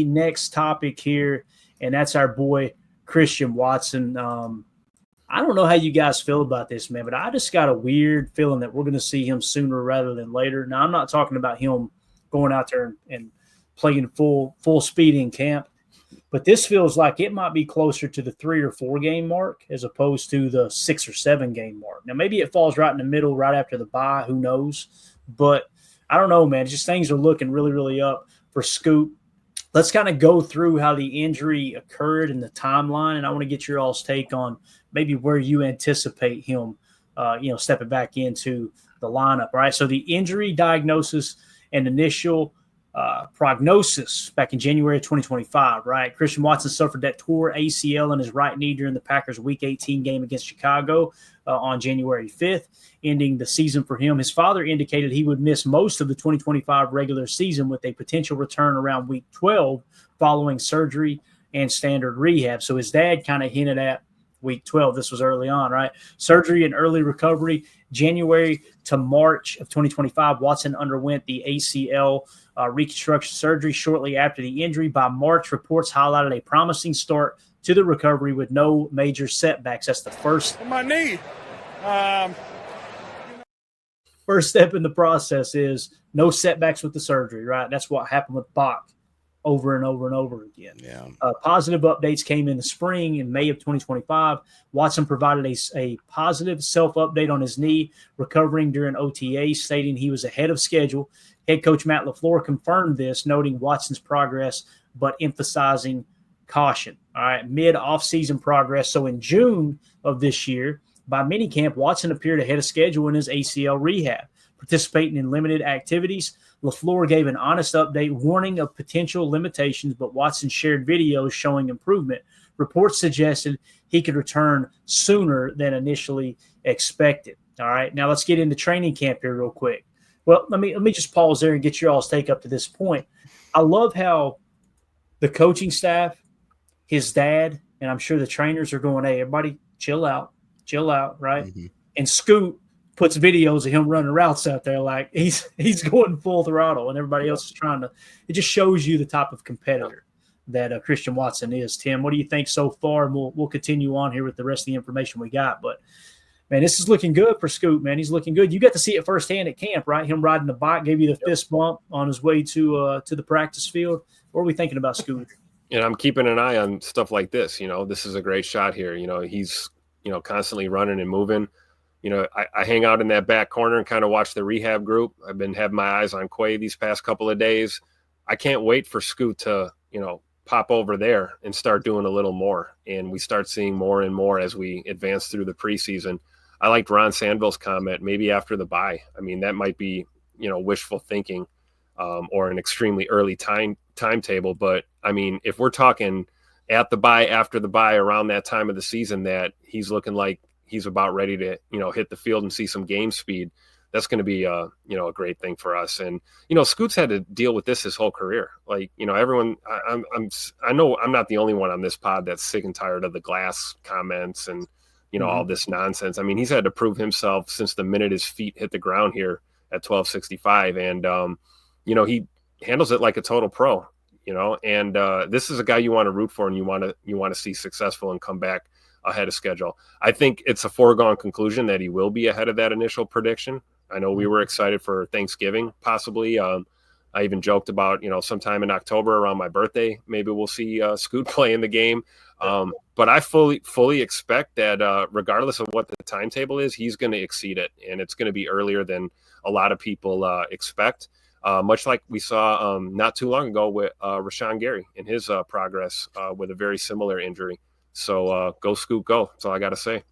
next topic here, and that's our boy Christian Watson. I don't know how you guys feel about this, man, but I just got a weird feeling that we're going to see him sooner rather than later. Now, I'm not talking about him going out there and playing full speed in camp, but this feels like it might be closer to the 3 or 4 game mark as opposed to the 6 or 7 game mark. Now, maybe it falls right in the middle, right after the bye. Who knows? But I don't know, man. Just things are looking really, really up for Scoot. Let's kind of go through how the injury occurred and the timeline, and I want to get your all's take on maybe where you anticipate him, stepping back into the lineup. Right. So the injury diagnosis and initial prognosis back in January of 2025, right? Christian Watson suffered that torn ACL in his right knee during the Packers' Week 18 game against Chicago on January 5th, ending the season for him. His father indicated he would miss most of the 2025 regular season with a potential return around Week 12 following surgery and standard rehab. So his dad kind of hinted at Week 12. This was early on, right? Surgery and early recovery. January to March of 2025, Watson underwent the ACL reconstruction surgery shortly after the injury. By March, reports highlighted a promising start to the recovery with no major setbacks. That's the first. My knee. First step in the process is no setbacks with the surgery, right? That's what happened with Bach over and over and over again. Yeah. Positive updates came in the spring. In May of 2025, Watson provided a positive self-update on his knee, recovering during OTA, stating he was ahead of schedule. Head coach Matt LaFleur confirmed this, noting Watson's progress, but emphasizing caution. All right, mid-off-season progress. So in June of this year, by minicamp, Watson appeared ahead of schedule in his ACL rehab, participating in limited activities. LaFleur gave an honest update, warning of potential limitations, but Watson shared videos showing improvement. Reports suggested he could return sooner than initially expected. All right, now let's get into training camp here real quick. Well, let me just pause there and get your all's take up to this point. I love how the coaching staff, his dad, and I'm sure the trainers are going, hey, everybody chill out, right? Mm-hmm. And Scoot puts videos of him running routes out there like he's going full throttle and everybody else is trying to – it just shows you the type of competitor that Christian Watson is. Tim, what do you think so far? And we'll continue on here with the rest of the information we got. But, man, this is looking good for Scoot, man. He's looking good. You got to see it firsthand at camp, right? Him riding the bike gave you the fist bump on his way to the practice field. What are we thinking about Scoot? And I'm keeping an eye on stuff like this. This is a great shot here. He's, constantly running and moving. I hang out in that back corner and kind of watch the rehab group. I've been having my eyes on Quay these past couple of days. I can't wait for Scoot to, pop over there and start doing a little more. And we start seeing more and more as we advance through the preseason. I liked Ron Sandville's comment, maybe after the bye. I mean, that might be, wishful thinking or an extremely early timetable. But, I mean, if we're talking at the bye, after the bye, around that time of the season that he's looking like he's about ready to, hit the field and see some game speed, that's going to be, a great thing for us. And, Scoot's had to deal with this his whole career. Like, everyone, I know I'm not the only one on this pod that's sick and tired of the glass comments and, all this nonsense. I mean, he's had to prove himself since the minute his feet hit the ground here at 1265. And, he handles it like a total pro, and this is a guy you want to root for and you want to see successful and come back ahead of schedule. I think it's a foregone conclusion that he will be ahead of that initial prediction. I know we were excited for Thanksgiving, possibly. I even joked about, sometime in October around my birthday, maybe we'll see Scoot play in the game. But I fully expect that regardless of what the timetable is, he's going to exceed it. And it's going to be earlier than a lot of people expect. Much like we saw not too long ago with Rashawn Gary in his progress with a very similar injury. So go Scoot, go. That's all I got to say.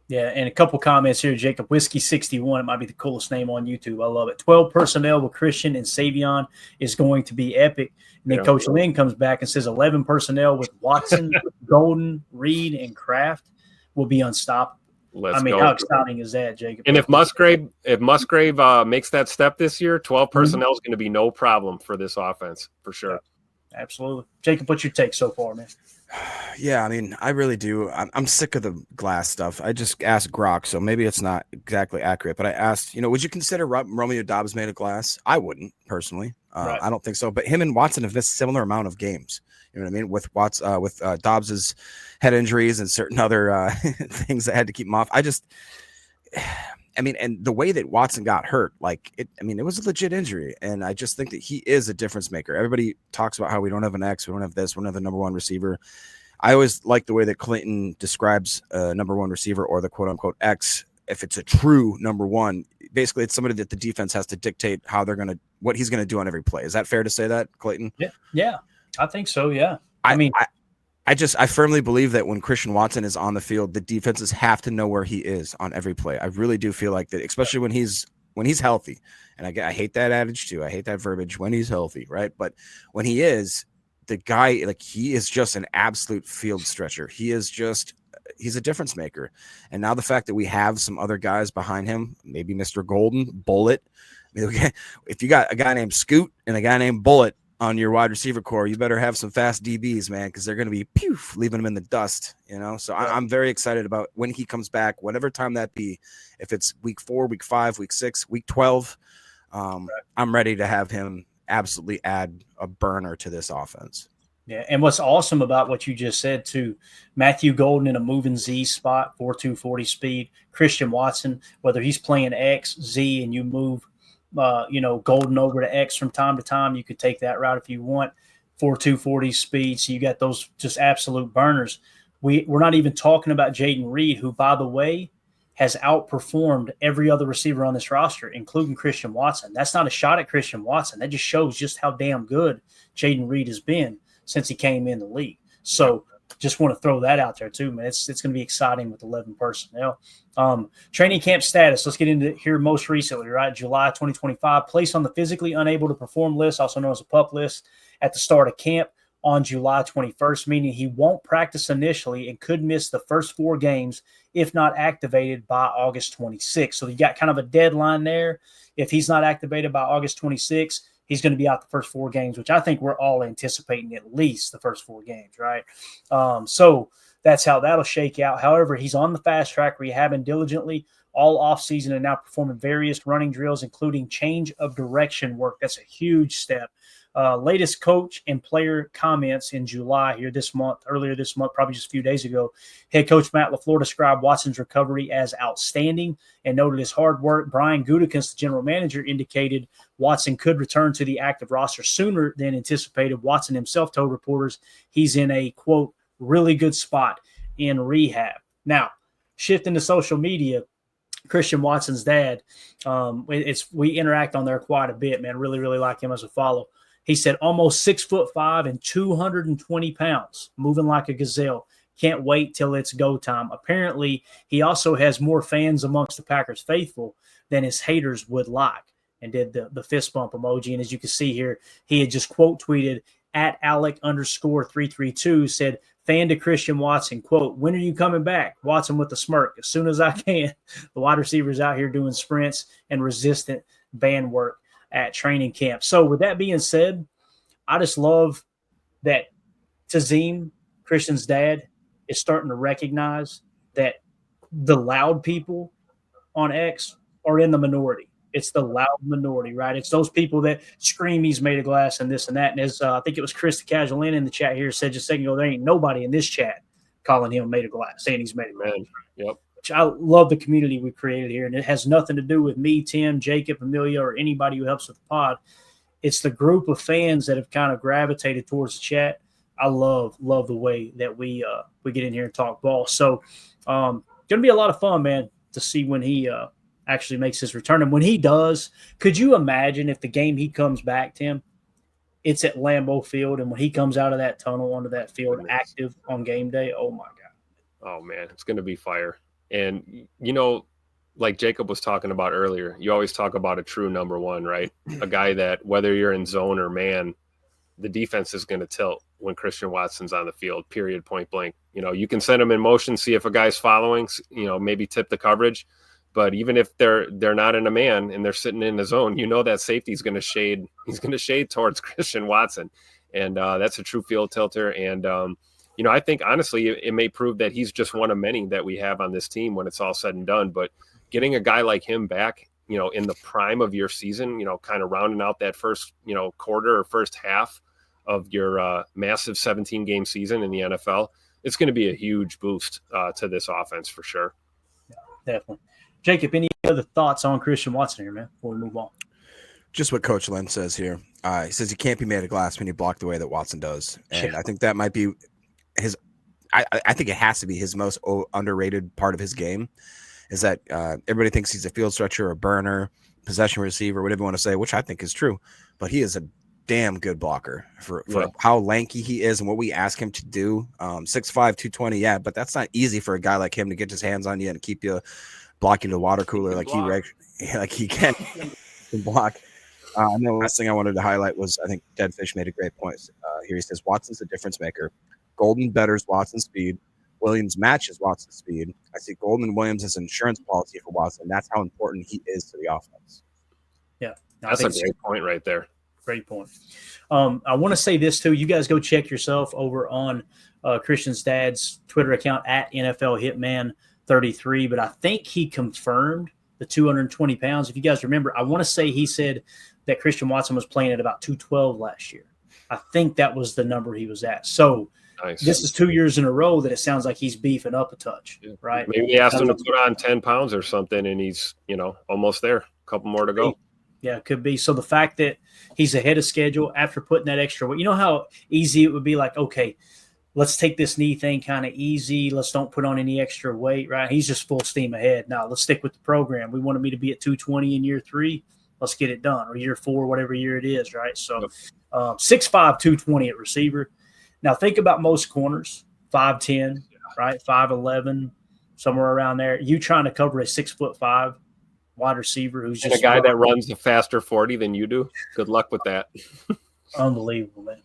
Yeah, and a couple comments here, Jacob. Whiskey 61, it might be the coolest name on YouTube. I love it. 12 personnel with Christian and Savion is going to be epic. And then Coach Lynn comes back and says 11 personnel with Watson, Golden, Reed, and Kraft will be unstoppable. Let's go. How exciting is that, Jacob? And if Musgrave makes that step this year, 12 personnel is going to be no problem for this offense, for sure. Absolutely. Jacob, what's your take so far, man? Yeah, I mean, I really do. I'm sick of the glass stuff. I just asked Grok, so maybe it's not exactly accurate, but I asked, would you consider Romeo Dobbs made of glass? I wouldn't, personally. Right. I don't think so. But him and Watson have missed similar amount of games. You know what I mean? With Dobbs's head injuries and certain other things that had to keep him off. And the way that Watson got hurt, it was a legit injury. And I just think that he is a difference maker. Everybody talks about how we don't have an X, we don't have this, we don't have the number one receiver. I always like the way that Clayton describes a number one receiver, or the quote unquote X. If it's a true number one, basically it's somebody that the defense has to dictate what he's going to do on every play. Is that fair to say that, Clayton? Yeah, I think so. Yeah. I firmly believe that when Christian Watson is on the field, the defenses have to know where he is on every play. I really do feel like that, especially when he's healthy. And I hate that adage too. I hate that verbiage, when he's healthy, right? But when he is, the guy, he is just an absolute field stretcher. He's a difference maker. And now the fact that we have some other guys behind him, maybe Mr. Golden, Bullet. If you got a guy named Scoot and a guy named Bullet on your wide receiver core, you better have some fast DBs, man, because they're going to be leaving them in the dust, So I'm very excited about when he comes back, whatever time that be. If it's week 4, week 5, week 6, week 12, I'm ready to have him absolutely add a burner to this offense. Yeah, and what's awesome about what you just said too, Matthew Golden in a moving Z spot, 4.2 40 speed. Christian Watson, whether he's playing X, Z, and you move Golden over to X from time to time, you could take that route if you want. 4.2 40 speed, so you got those just absolute burners. We're not even talking about Jayden Reed, who, by the way, has outperformed every other receiver on this roster, including Christian Watson. That's not a shot at Christian Watson. That just shows just how damn good Jayden Reed has been since he came in the league. So just want to throw that out there too, man. It's going to be exciting with 11 personnel. Training camp status. Let's get into it here most recently, right? July 2025, placed on the physically unable to perform list, also known as a PUP list, at the start of camp on July 21st, meaning he won't practice initially and could miss the first 4 games if not activated by August 26th. So you got kind of a deadline there. If he's not activated by August 26th, he's going to be out the first 4 games, which I think we're all anticipating at least the first 4 games, right? So that's how that'll shake out. However, he's on the fast track, rehabbing diligently all offseason and now performing various running drills, including change of direction work. That's a huge step. Latest coach and player comments in July earlier this month, probably just a few days ago. Head coach Matt LaFleur described Watson's recovery as outstanding and noted his hard work. Brian Gutekunst, the general manager, indicated Watson could return to the active roster sooner than anticipated. Watson himself told reporters he's in a, quote, really good spot in rehab. Now, shifting to social media, Christian Watson's dad, we interact on there quite a bit, man. Really, really like him as a follow. He said almost 6'5" and 220 pounds, moving like a gazelle. Can't wait till it's go time. Apparently, he also has more fans amongst the Packers faithful than his haters would like, and did the fist bump emoji. And as you can see here, he had just quote tweeted at Alec_332, said, fan to Christian Watson, quote, when are you coming back? Watson with a smirk, as soon as I can. The wide receivers out here doing sprints and resistant band work at training camp. So with that being said, I just love that Tazim, Christian's dad, is starting to recognize that the loud people on X are in the minority. It's the loud minority, right? It's those people that scream he's made of glass and this and that. And as I think it was Chris the Casual in the chat here said just a second ago, there ain't nobody in this chat calling him made of glass, saying he's made of glass. Yep. I love the community we created here, and it has nothing to do with me, Tim, Jacob, Amelia, or anybody who helps with the pod. It's the group of fans that have kind of gravitated towards the chat. I love the way that we get in here and talk ball. So, going to be a lot of fun, man, to see when he actually makes his return. And when he does, could you imagine if the game he comes back, Tim, it's at Lambeau Field, and when he comes out of that tunnel onto that field active on game day, oh my God. Oh man, it's going to be fire. And, like Jacob was talking about earlier, you always talk about a true number one, right? A guy that whether you're in zone or man, the defense is going to tilt when Christian Watson's on the field, period, point blank. You can send him in motion, see if a guy's following, maybe tip the coverage. But even if they're not in a man and they're sitting in the zone, that safety is going to shade. He's going to shade towards Christian Watson. And that's a true field tilter. And, you know, I think honestly, it may prove that he's just one of many that we have on this team when it's all said and done. But getting a guy like him back, you know, in the prime of your season, you know, kind of rounding out that first, you know, quarter or first half of your massive 17-game season in the NFL, it's going to be a huge boost to this offense for sure. Yeah, definitely. Jacob, any other thoughts on Christian Watson here, man, before we move on? Just what Coach Len says here. He says he can't be made of glass when he blocked the way that Watson does. And I think that might be his – I think it has to be his most underrated part of his game is that everybody thinks he's a field stretcher, a burner, possession receiver, whatever you want to say, which I think is true. But he is a damn good blocker for how lanky he is and what we ask him to do. 6'5", 220, yeah, but that's not easy for a guy like him to get his hands on you and keep you – block you to the water cooler like he can block. And the last thing I wanted to highlight was I think Dead Fish made a great point here. He says Watson's a difference maker. Golden betters Watson's speed. Williams matches Watson's speed. I see Golden and Williams as an insurance policy for Watson. That's how important he is to the offense. Yeah, that's a great point right there. Great point. I want to say this too. You guys go check yourself over on Christian's dad's Twitter account at NFL Hitman 33, but I think he confirmed the 220 pounds. If you guys remember, I want to say he said that Christian Watson was playing at about 212 last year. I think that was the number he was at. So nice. This is 2 years in a row that it sounds like he's beefing up a touch, right? Maybe they asked him to put on 10 pounds or something, and he's, you know, almost there. A couple more to go. Yeah, it could be. So the fact that he's ahead of schedule after putting that extra weight, you know how easy it would be like, okay, let's take this knee thing kind of easy. Let's don't put on any extra weight, right? He's just full steam ahead. Now, let's stick with the program. We wanted me to be at 220 in year 3. Let's get it done. Or year 4, whatever year it is, right? So 6'5", 220 at receiver. Now, think about most corners, 5'10", right? 5'11", somewhere around there. You trying to cover a 6'5" wide receiver who's and just a guy that runs a faster 40 than you do. Good luck with that. Unbelievable, man.